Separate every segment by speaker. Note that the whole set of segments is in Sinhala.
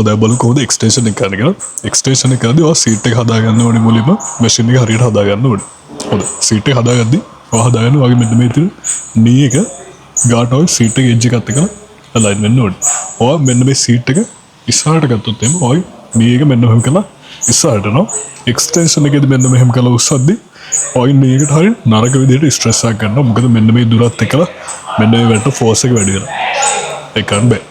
Speaker 1: හොඳයි බලමු කොහොමද එක්ස්ටෙන්ෂන් එක කරන්නේ කියලා. එක්ස්ටෙන්ෂන් එක කරද්දී ඔය සීට් එක හදා ගන්න ඕනේ මුලින්ම මැෂින් එක හරියට හදා ගන්න ඕනේ. හොඳයි සීට් එක හදාගද්දී ඔය හදාගන්න වගේ මෙන්න මේ තියෙන නී එක ගාට ඔය සීට් එක එජ් එකත් එක්ක අලයින් වෙන්න ඕනේ. ඔය මෙන්න මේ සීට් එක ඉස්සරහට ගත්තොත් එimhe ඔය නී එක මෙන්න මෙහෙම කළා ඉස්සරහට යනවා. එක්ස්ටෙන්ෂන් එකේදී මෙන්න මෙහෙම කළා උස්සද්දී ඔය නී එකට හරිය නරක විදිහට ස්ට්‍රෙස් එකක් ගන්නවා. මොකද මෙන්න මේ දුරත් එක්කලා මෙන්න මේ වැට ෆෝස් එක වැඩි වෙනවා. ඒක කරන්න බෑ.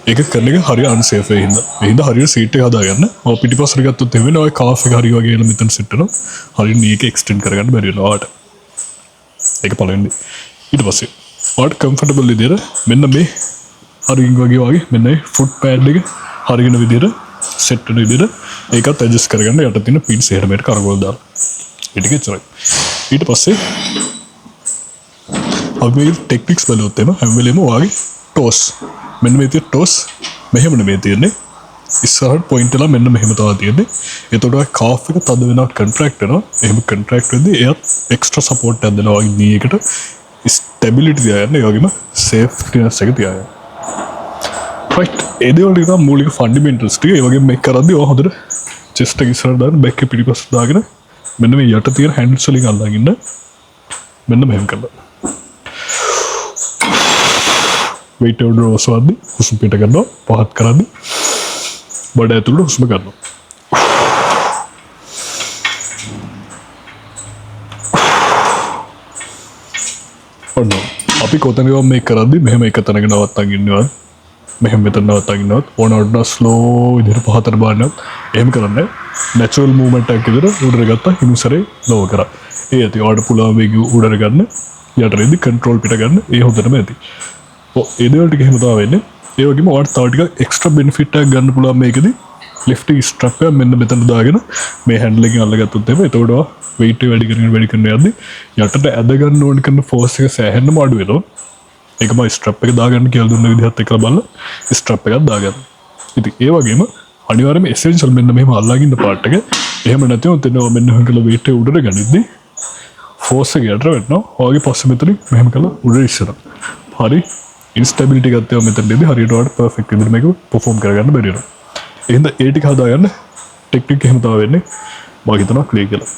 Speaker 1: ඒක කරන එක හරිය අන්සේෆ් වෙයි හින්දා. ඒ හින්දා හරියට සීට් එක හදාගන්න. ඔය පිටිපස්සට ගත්තොත් එහෙම වෙන්නේ ඔය කාෆ් එක හරිය වගේ එන මෙතන සෙට් වෙනවා. හරියට නී එක එක්ස්ටෙන්ඩ් කරගන්න බැරි වෙනවා ඔයාට. ඒක පළවෙනි. ඊට පස්සේ ඔයාට කම්ෆර්ටබල් විදිහට මෙන්න මේ හරියින් වගේ මෙන්න මේ ෆුට් පෑඩ් එක හරියන විදිහට සෙට් වෙන විදිහට ඒකත් ඇඩ්ජස්ට් කරගන්න යට තියෙන පින්ස් එහෙට මෙහෙට කරකවල දාලා. ඒ ටික එච්චරයි. ඊට පස්සේ අපි මේ ටෙක්නික්ස් බලුවොත් එම හැම වෙලේම ඔයාගේ ටෝස් මෙන්න මේ තියෙන ටෝස් මෙහෙම නෙමෙයි තියෙන්නේ. ඉස්සරහට පොයින්ට් එකලා මෙන්න මෙහෙම තමයි තියෙන්නේ. එතකොට ඔය කාෆ් එක තද වෙනවා කන්ට්‍රැක්ට් වෙනවා. එහෙම කන්ට්‍රැක්ට් වෙද්දී එයත් එක්ස්ට්‍රා සපෝට් එකක් දෙනවා වගේ නී එකට ස්ටැබිලිටි තියාගන්න. ඒ වගේම සේෆ්ටිනස් එක තියාගන්න. රයිට්. ඒ දේවල් ටික තමයි මූලික ෆන්ඩමෙන්ටල්ස් ටික. ඒ වගේම මේක කරද්දී ඔය හොඳට චෙස්ට් එක ඉස්සරහට දාගෙන බෑක් එක පිටිපස්සට දාගෙන මෙන්න මේ යට තියෙන හැන්ඩ්ස් වලින් අල්ලගෙන මෙන්න මෙහෙම කරලා weight එක ඔසවද්දී හුස්ම පිට ගන්නවා පහත් කරද්දී බඩ ඇතුළට හුස්ම ගන්නවා. ඔන්න අපි කොතනකව මේක කරද්දී මෙහෙම එක තැනක නවත්තන් ඉන්නවත් මෙහෙම මෙතන නවත්තන් ඉන්නවත් ඕනවට ස්ලෝ විදිහට පහතට බාන්නවත් එහෙම කරන්නේ නැචරල් මූව්මන්ට් එකක් විදිහට උඩට ගත්තා හිමිසරේ ලෝ කරා. ඒ ඇති ඔයාලට පුළුවන් වේගය උඩට ගන්න යටරේදී කන්ට්‍රෝල් පිට ගන්න ඒ හොඳටම ඇති. ඒ දේවල් ටික එහෙම තමයි වෙන්නේ. ඒ වගේම ඔයාලට තව ටිකක් එක්ස්ට්‍රා බෙනිෆිට් එකක් ගන්න පුළුවන් මේකදී ලිෆ්ට් එක ස්ට්‍රැප් එක මෙන්න මෙතන දාගෙන මේ හැන්ඩල් එකෙන් අල්ලගත්තොත් එහෙම එතකොට ඔයා weight එක වැඩි කරගෙන යද්දී යටට ඇද ගන්න ඕන කරන ෆෝස් එක සෑහෙන්නම අඩු වෙනවා. ඒකම ස්ට්‍රැප් එක දාගන්න කියලා දුන්න විදිහත් එක්කලා බලලා ස්ට්‍රැප් එකක් දාගන්න. ඉතින් ඒ වගේම අනිවාර්යයෙන්ම එසෙන්ෂල් මෙන්න මෙහෙම අල්ලගින්න පාර්ට් එක එහෙම නැතිව තේනවා මෙන්න මෙහෙම කළා weight එක උඩට ගනිද්දී ෆෝස් එක යට වෙනවා. ඔයගේ පස්සේ මෙතනින් මෙහෙම කළා උඩට ඉස්සරහ. හරි ඉන්ස්ටැබිලිටි එකක් තියෙනවා මෙතනදී හරියට ඔයාලට පර්ෆෙක්ට් විදිහට මේක පර්ෆෝම් කරගන්න බැරි වෙනවා. එහෙනම් ඒ ටික හදාගන්න ටෙක්නික් එහෙම තමයි වෙන්නේ. මම හිතනවා ක්ලියර් කියලා.